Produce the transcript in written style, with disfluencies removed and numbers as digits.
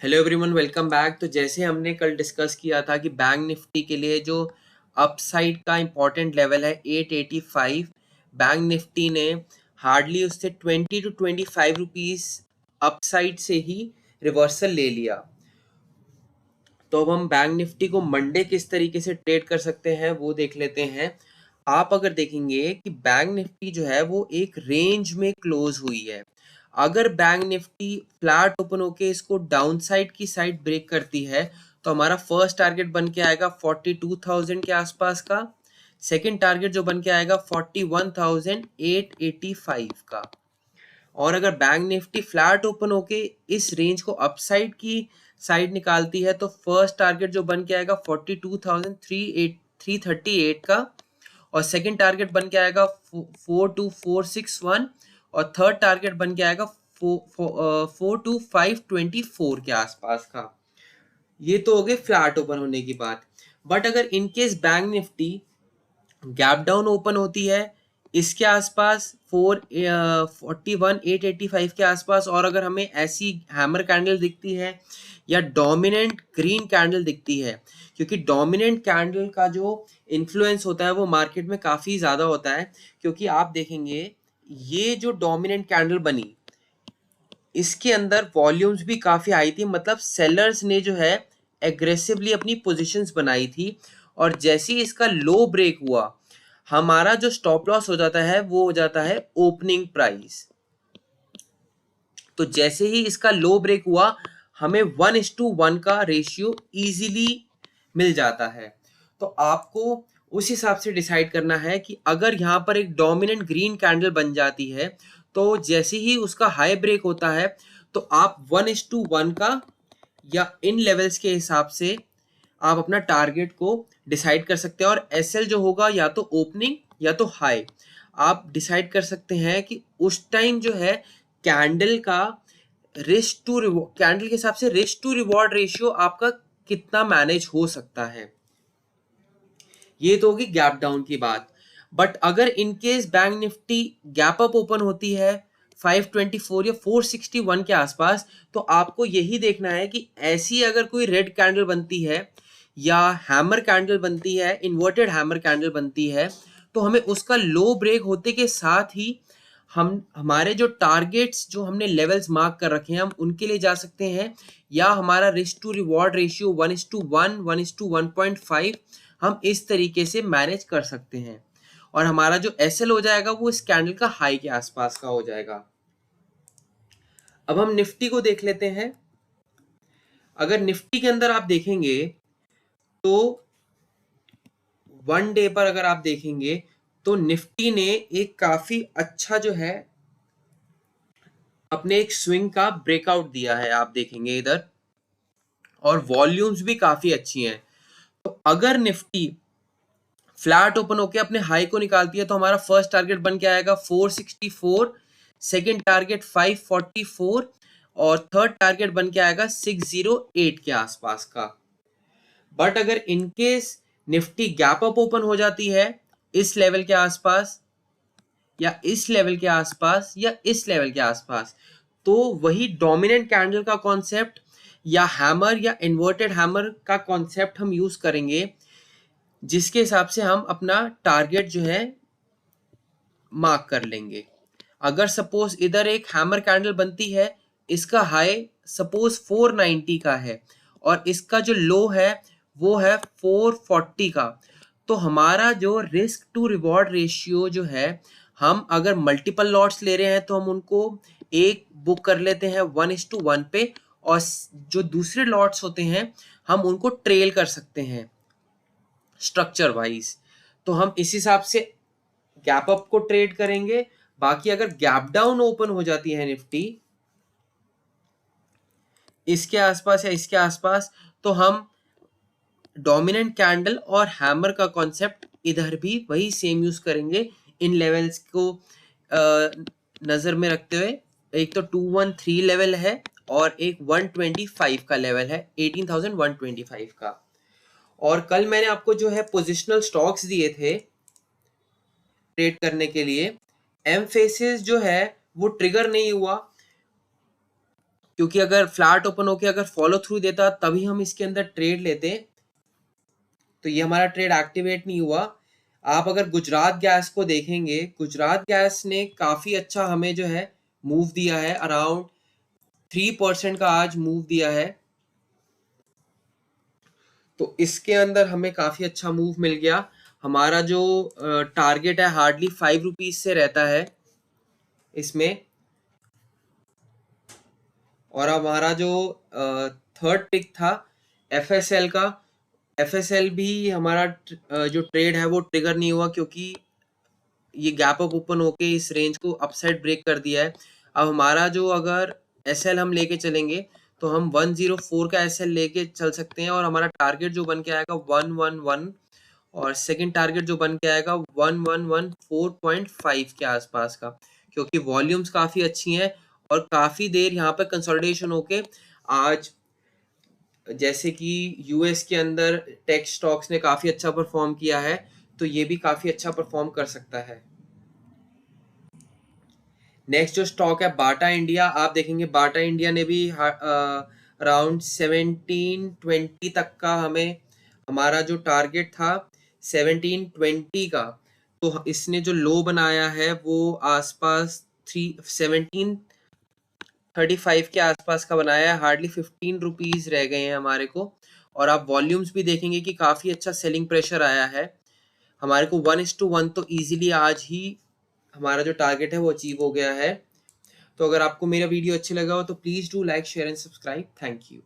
Hello everyone, welcome back. तो जैसे हमने कल डिस्कस किया था कि बैंक निफ्टी के लिए जो अपसाइड का इम्पोर्टेंट लेवल है 885, बैंक निफ्टी ने हार्डली उससे 20 to 25 रुपीज़ अपसाइड से ही रिवर्सल ले लिया। तो अब हम बैंक निफ्टी को मंडे किस तरीके से ट्रेड कर सकते हैं वो देख लेते हैं। आप अगर देखेंगे कि बैंक निफ्टी जो है वो एक रेंज में क्लोज हुई है। अगर बैंक निफ्टी फ्लैट ओपन होके इसको डाउन साइड की साइड ब्रेक करती है तो हमारा फर्स्ट टारगेट बन के आएगा 42,000 के आसपास का। सेकंड टारगेट जो बन के आएगा 41,885 का। और अगर बैंक निफ्टी फ्लैट ओपन होके इस रेंज को अपसाइड की साइड निकालती है तो फर्स्ट टारगेट जो बन के आएगा 42,338 का। और सेकंड टारगेट बन के आएगा 42461। और थर्ड टारगेट बन के आएगा 42524 के आसपास का। ये तो हो गए फ्लैट ओपन होने की बात। बट अगर in case bank Nifty gap down open होती है इसके आसपास 41,885 के आसपास, और अगर हमें ऐसी हैमर कैंडल दिखती है या डोमिनेंट ग्रीन कैंडल दिखती है, क्योंकि डोमिनेंट कैंडल का जो इन्फ्लुएंस होता है वो मार्केट में काफ़ी ज़्यादा होता है। क्योंकि आप देखेंगे ये जो डोमिनेंट कैंडल बनी इसके अंदर वॉल्यूम्स भी काफ़ी आई थी, मतलब सेलर्स ने जो है एग्रेसिवली अपनी पोजीशंस बनाई थी। और जैसे ही इसका लो ब्रेक हुआ हमारा जो स्टॉप लॉस हो जाता है वो हो जाता है ओपनिंग प्राइस। तो जैसे ही इसका लो ब्रेक हुआ हमें 1:1 का रेशियो इजीली मिल जाता है। तो आपको उस हिसाब से डिसाइड करना है कि अगर यहाँ पर एक डोमिनेंट ग्रीन कैंडल बन जाती है तो जैसे ही उसका हाई ब्रेक होता है तो आप 1:1 का या इन लेवल्स के हिसाब से आप अपना टारगेट को डिसाइड कर सकते हैं। और एसएल जो होगा या तो ओपनिंग या तो हाई आप डिसाइड कर सकते हैं कि उस टाइम जो है कैंडल का कैंडल के हिसाब से रिस्क टू रिवॉर्ड रेशियो आपका कितना मैनेज हो सकता है। ये तो होगी गैप डाउन की बात। बट अगर in case bank Nifty gap up open होती है 524 या 461 के आसपास तो आपको यही देखना है कि ऐसी अगर कोई रेड कैंडल बनती है या हैमर कैंडल बनती है, इन्वर्टेड हैमर कैंडल बनती है, तो हमें उसका लो ब्रेक होते के साथ ही हम हमारे जो टारगेट्स जो हमने लेवल्स मार्क कर रखे हैं हम उनके लिए जा सकते हैं। या हमारा रिस्क टू रिवॉर्ड रेशियो 1:1 1:1.5 हम इस तरीके से मैनेज कर सकते हैं। और हमारा जो एसएल हो जाएगा वो इस कैंडल का हाई के आसपास का हो जाएगा। अब हम निफ्टी को देख लेते हैं। अगर निफ्टी के अंदर आप देखेंगे तो वन डे पर अगर आप देखेंगे तो निफ्टी ने एक काफी अच्छा जो है अपने एक स्विंग का ब्रेकआउट दिया है, आप देखेंगे इधर। और वॉल्यूम्स भी काफी अच्छी हैं। तो अगर निफ्टी फ्लैट ओपन होके अपने हाई को निकालती है तो हमारा फर्स्ट टारगेट बन के आएगा 464, सेकंड टारगेट 544 और थर्ड टारगेट बन के आएगा 608 के आसपास का। बट अगर in case Nifty gap up open हो जाती है इस लेवल के आसपास या इस लेवल के आसपास या इस लेवल के आसपास, तो वही डोमिनेंट कैंडल का कॉन्सेप्ट या हैमर या इन्वर्टेड हैमर का कॉन्सेप्ट हम यूज करेंगे, जिसके हिसाब से हम अपना टारगेट जो है मार्क कर लेंगे। अगर सपोज इधर एक हैमर कैंडल बनती है, इसका हाई सपोज 490 का है और इसका जो लो है वो है 440 का, तो हमारा जो रिस्क टू रिवॉर्ड रेशियो जो है, हम अगर मल्टीपल लॉट्स ले रहे हैं तो हम उनको एक बुक कर लेते हैं 1:1 पे, और जो दूसरे लॉट्स होते हैं हम उनको ट्रेल कर सकते हैं स्ट्रक्चर वाइज। तो हम इस हिसाब से गैप अप को ट्रेड करेंगे। बाकी अगर गैप डाउन ओपन हो जाती है निफ्टी इसके आसपास या इसके आसपास, तो हम डोमिनेंट कैंडल और हैमर का कॉन्सेप्ट इधर भी वही सेम यूज करेंगे। इन लेवल्स को नजर में रखते हुए, एक तो 213 लेवल है और एक 125 का लेवल है, 18,125 का। और कल मैंने आपको जो है पोजिशनल स्टॉक्स दिए थे ट्रेड करने के लिए। एमफेसिस जो है वो ट्रिगर नहीं हुआ क्योंकि अगर फ्लैट ओपन होके अगर फॉलो थ्रू देता तभी हम इसके अंदर ट्रेड लेते, तो ये हमारा ट्रेड एक्टिवेट नहीं हुआ। आप अगर गुजरात गैस को देखेंगे, गुजरात गैस ने काफ़ी अच्छा हमें जो है मूव दिया है, अराउंड 3% का आज मूव दिया है। तो इसके अंदर हमें काफ़ी अच्छा मूव मिल गया। हमारा जो टारगेट है हार्डली 5 रुपीज़ से रहता है इसमें। और हमारा जो थर्ड पिक था एफएसएल का, एफएसएल भी हमारा जो ट्रेड है वो ट्रिगर नहीं हुआ, क्योंकि ये गैप अप ओपन होके इस रेंज को अपसाइड ब्रेक कर दिया है। अब हमारा जो अगर एसएल हम लेके चलेंगे तो हम 104 का एसएल लेके चल सकते हैं, और हमारा टारगेट जो बन के आएगा 111, और सेकंड टारगेट जो बन के आएगा 1114.5 के आसपास का, क्योंकि वॉल्यूम्स काफ़ी अच्छी हैं और काफ़ी देर यहाँ पे कंसोलिडेशन होके आज जैसे कि यूएस के अंदर टेक स्टॉक्स ने काफ़ी अच्छा परफॉर्म किया है, तो ये भी काफ़ी अच्छा परफॉर्म कर सकता है। नेक्स्ट जो स्टॉक है बाटा इंडिया, आप देखेंगे बाटा इंडिया ने भी अराउंड 1720 तक का हमारा जो टारगेट था 1720 का, तो इसने जो लो बनाया है वो आसपास 1735 के आसपास का बनाया है। हार्डली 15 रुपीज़ रह गए हैं हमारे को। और आप वॉल्यूम्स भी देखेंगे कि काफ़ी अच्छा सेलिंग प्रेशर आया है हमारे को। 1:1 तो ईजिली आज ही हमारा जो टारगेट है वो अचीव हो गया है। तो अगर आपको मेरा वीडियो अच्छा लगा हो तो please do like, share and subscribe. Thank you.